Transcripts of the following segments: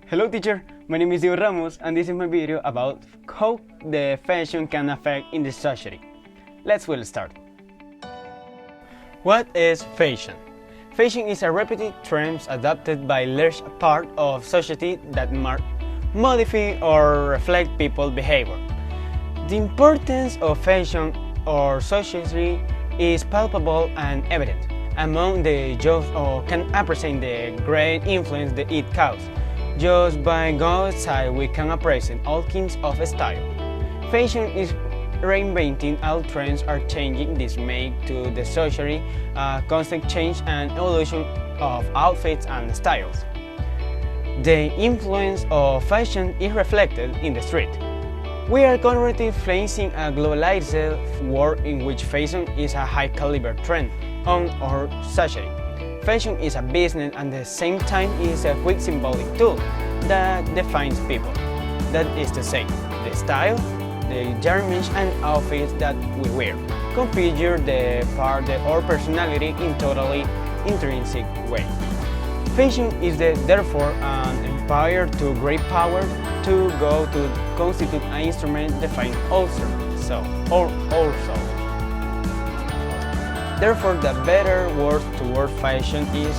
Hello teacher, my name is Ramos and this is my video about how the fashion can affect in the society. Let's start. What is fashion? Fashion is a repeated trend adopted by large part of society that modify or reflect people's behavior. The importance of fashion or society is palpable and evident among the youth or can appreciate the great influence that it causes. Just by going outside, we can appreciate all kinds of style. Fashion is reinventing, all trends are changing. This makes to the society constant change and evolution of outfits and styles. The influence of fashion is reflected in the street. We are currently facing a globalized world in which fashion is a high-caliber trend on our society. Fashion is a business and at the same time is a quick symbolic tool that defines people. That is to say, the style, the garments and outfits that we wear configure the part of our personality in totally intrinsic way. Fashion is therefore an empire to great power to go to constitute an instrument define also. Therefore, the better word toward fashion is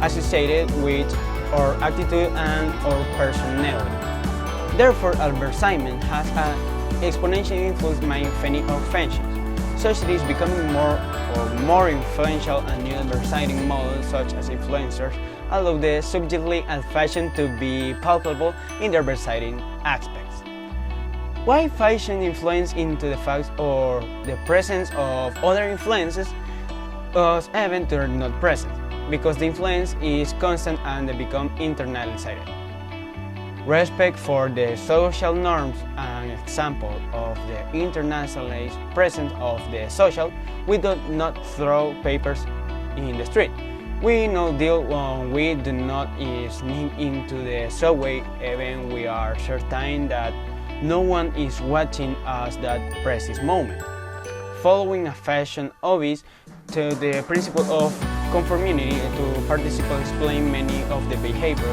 associated with our attitude and our personality. Therefore, advertisement has an exponential influence on many of fashions. Society is becoming more influential, and new advertising models such as influencers allow the subjectively and fashion to be palpable in their advertising aspects. Why fashion influence into the fact or the presence of other influences was even they're not present, because the influence is constant and they become internalized. Respect for the social norms, an example of the internalized presence of the social. We do not throw papers in the street. We no deal when we do not sneak into the subway even we are certain that no one is watching us that precise moment. Following a fashion obvious to the principle of conformity to participate explain many of the behavior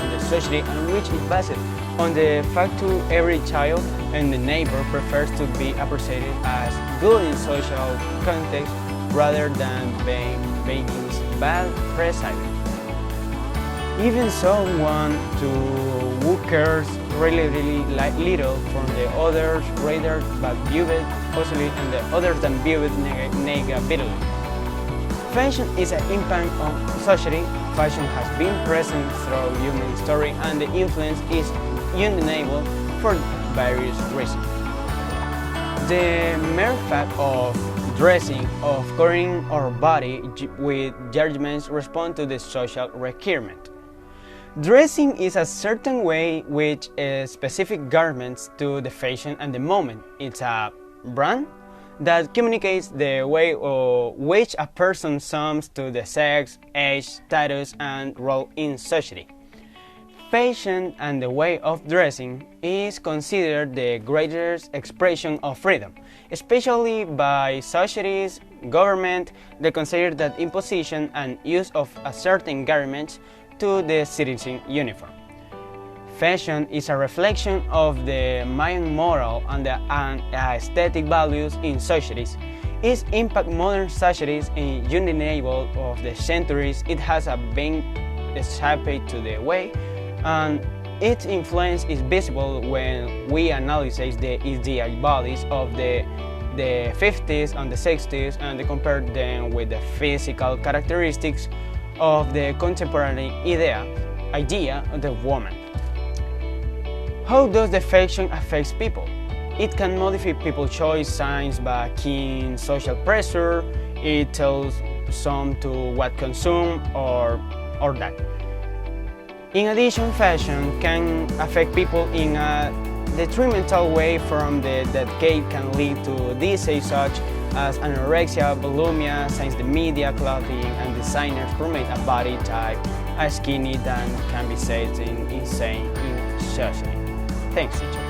on the society and which is based on the fact to every child and the neighbor prefers to be appreciated as good in social context rather than being bad precisely. Even someone who cares really little from the others rather but view it positively and the others than view it negatively. Fashion is an impact on society. Fashion has been present through human history and the influence is undeniable for various reasons. The mere fact of dressing, of covering our body with judgments respond to the social requirement. Dressing is a certain way which is specific garments to the fashion and the moment. It's a brand that communicates the way in which a person sums to the sex, age, status, and role in society. Fashion and the way of dressing is considered the greatest expression of freedom, especially by societies, government. They consider that imposition and use of a certain garments to the citizen uniform. Fashion is a reflection of the main moral and the aesthetic values in societies. Its impact modern societies in undeniable of the centuries. It has been shaped to the way, and its influence is visible when we analyze the ideologies of the 50s and the 60s and compare them with the physical characteristics of the contemporary idea of the woman. How does the fashion affect people? It can modify people's choice signs by keen social pressure. It tells some to what consume or that. In addition, fashion can affect people in a detrimental way from that can lead to disease such as anorexia, bulimia, since the media, clothing, and designers promote a body type as skinny than can be said in insane in society. Thanks, teacher.